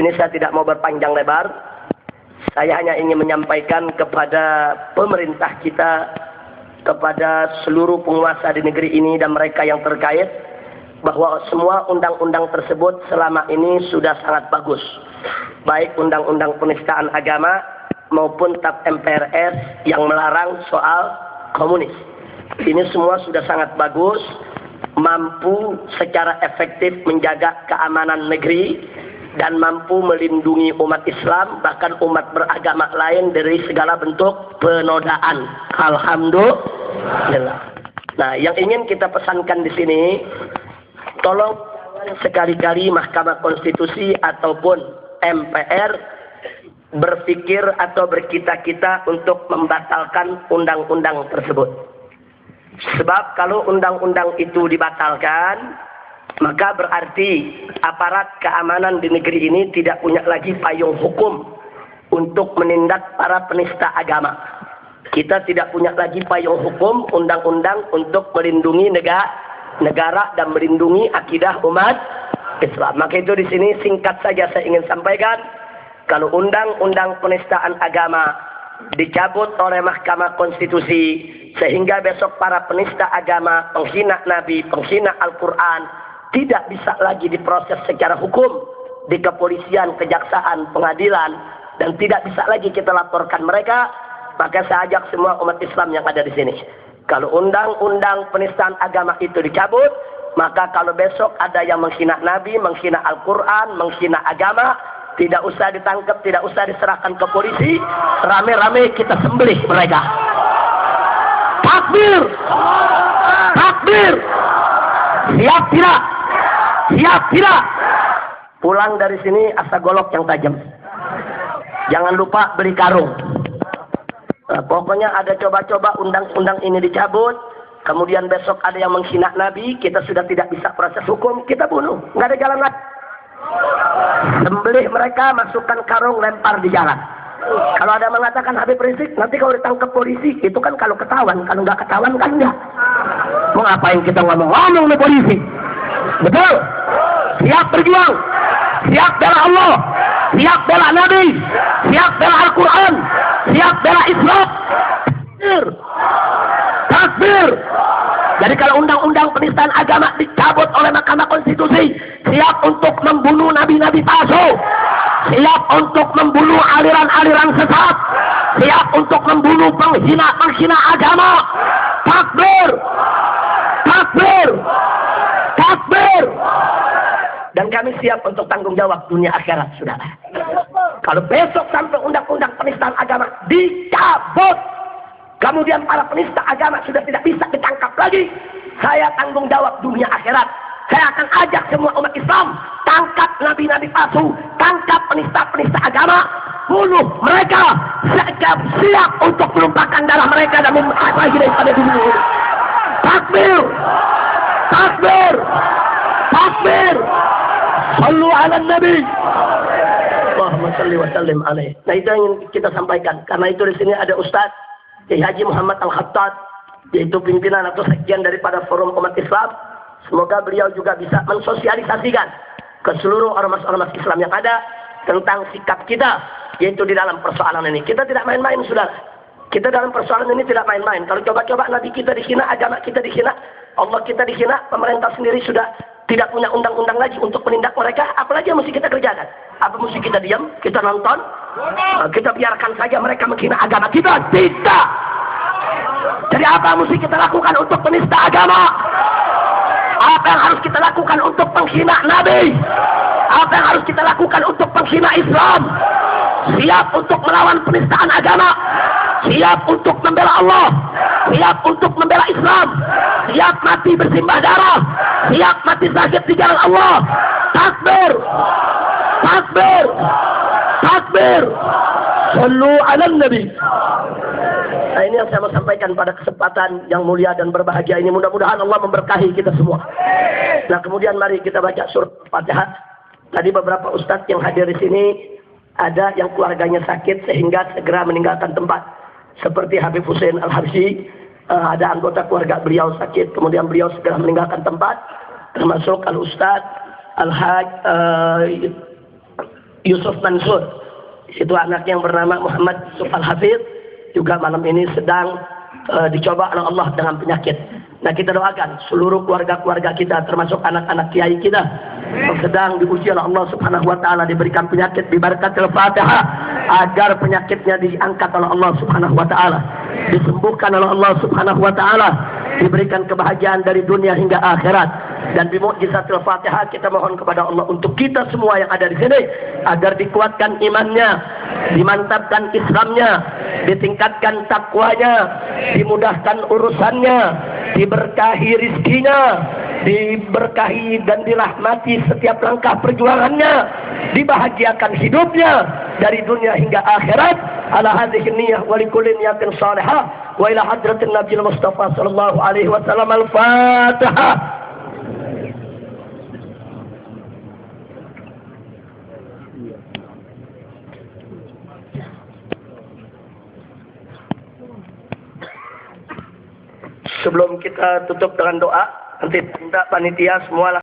Ini saya tidak mau berpanjang lebar. Saya hanya ingin menyampaikan kepada pemerintah kita, kepada seluruh penguasa di negeri ini dan mereka yang terkait, bahwa semua undang-undang tersebut selama ini sudah sangat bagus. Baik undang-undang penistaan agama maupun TAP MPRS yang melarang soal komunis. Ini semua sudah sangat bagus, mampu secara efektif menjaga keamanan negeri dan mampu melindungi umat Islam, bahkan umat beragama lain dari segala bentuk penodaan. Alhamdulillah. Nah, yang ingin kita pesankan di sini, tolong sekali-kali Mahkamah Konstitusi ataupun MPR berpikir atau berkita-kita untuk membatalkan undang-undang tersebut. Sebab kalau undang-undang itu dibatalkan, maka berarti aparat keamanan di negeri ini tidak punya lagi payung hukum untuk menindak para penista agama. Kita tidak punya lagi payung hukum undang-undang untuk melindungi negara dan melindungi akidah umat Islam. Maka itu di sini singkat saja saya ingin sampaikan, kalau undang-undang penistaan agama dicabut oleh Mahkamah Konstitusi sehingga besok para penista agama, penghina Nabi, penghina Al-Quran tidak bisa lagi diproses secara hukum di kepolisian, kejaksaan, pengadilan, dan tidak bisa lagi kita laporkan mereka, maka saya ajak semua umat Islam yang ada di sini. Kalau undang-undang penistaan agama itu dicabut, maka kalau besok ada yang menghina Nabi, menghina Al-Quran, menghina agama, tidak usah ditangkap, tidak usah diserahkan ke polisi, rame-rame kita sembelih mereka. Takbir! Takbir! Siap tidak? Siap tidak? Pulang dari sini asa golok yang tajam. Jangan lupa beli karung. Nah, pokoknya ada coba-coba undang-undang ini dicabut, kemudian besok ada yang menghina Nabi, kita sudah tidak bisa proses hukum, kita bunuh. Nggak ada jalan lain. Sembelih mereka, masukkan karung, lempar di jalan. Kalau ada mengatakan Habib Rizik, nanti kalau ditangkap polisi, itu kan kalau ketahuan, kalau nggak ketahuan kan enggak. Mau ngapain kita ngomong-ngomong nih polisi? Betul? Siap berjuang, siap bela Allah, siap bela Nabi, siap bela Al-Quran, siap bela Islam. Takbir! Takbir! Jadi kalau undang-undang penistaan agama dicabut oleh Mahkamah Konstitusi, siap untuk membunuh nabi-nabi palsu, siap untuk membunuh aliran-aliran sesat, siap untuk membunuh penghina agama. Takbir! Takbir! Takbir! Dan kami siap untuk tanggung jawab dunia akhirat, saudara. Kalau besok sampai undang-undang penistaan agama dicabut, kemudian para penista agama sudah tidak bisa ditangkap lagi, saya tanggung jawab dunia akhirat. Saya akan ajak semua umat Islam, tangkap nabi-nabi palsu, tangkap penista-penista agama, bunuh mereka, siap untuk menumpahkan darah mereka dan membuat lagi daripada dunia ini. Takbir! Takbir! Takbir! Sallu ala Nabi! Allahumma salli wa sallim alaihi. Nah, itu yang ingin kita sampaikan. Karena itu di sini ada Ustaz Kiai Haji Muhammad Al-Khattab, yaitu pimpinan atau sekjen daripada Forum Umat Islam. Semoga beliau juga bisa mensosialisasikan ke seluruh ormas-ormas Islam yang ada tentang sikap kita, yaitu di dalam persoalan ini. Kita tidak main-main, saudara. Kita dalam persoalan ini tidak main-main. Kalau coba-coba Nabi kita dihina, agama kita dihina, Allah kita dihina, pemerintah sendiri sudah tidak punya undang-undang lagi untuk menindak mereka, apalagi yang mesti kita kerjakan? Apa mesti kita diam, kita nonton, kita biarkan saja mereka menghina agama kita? Tidak. Jadi apa mesti kita lakukan untuk penista agama? Apa yang harus kita lakukan untuk penghina Nabi? Apa yang harus kita lakukan untuk penghina Islam? Siap untuk melawan penistaan agama, siap untuk membela Allah, siap untuk membela Islam, siap mati bersimbah darah, siap mati sakit di jalan Allah. Takbir! Takbir! Takbir! Sallu ala Nabi. Nah, ini yang saya mau sampaikan pada kesempatan yang mulia dan berbahagia ini. Mudah-mudahan Allah memberkahi kita semua. Nah, kemudian mari kita baca surat Fatihah. Tadi beberapa ustadz yang hadir di sini, ada yang keluarganya sakit sehingga segera meninggalkan tempat. Seperti Habib Hussein Al-Habsyi, ada anggota keluarga beliau sakit, kemudian beliau segera meninggalkan tempat. Termasuk Al-Ustadz Al-Haj Yusuf Mansur. Itu anak yang bernama Muhammad Yusuf Al-Hafidh juga malam ini sedang dicoba oleh Allah dengan penyakit. Nah, kita doakan seluruh keluarga-keluarga kita termasuk anak-anak kiai kita yang sedang diuji oleh Allah Subhanahu wa taala diberikan penyakit bibarakatil Fatihah agar penyakitnya diangkat oleh Allah Subhanahu wa taala, disembuhkan oleh Allah Subhanahu wa taala, diberikan kebahagiaan dari dunia hingga akhirat. Dan bimukjizatil Fatihah kita mohon kepada Allah untuk kita semua yang ada di sini agar dikuatkan imannya, dimantapkan Islamnya, ditingkatkan takwanya, dimudahkan urusannya, diberkahi rizkinya, diberkahi dan dirahmati setiap langkah perjuangannya, dibahagiakan hidupnya dari dunia hingga akhirat. Ala hadhihi niyyah wa likulli niyatin salihah wa ila hadratin nabiyil mustafa sallallahu alaihi wasallam. Al-Fatihah. Sebelum kita tutup dengan doa, nanti minta panitia semua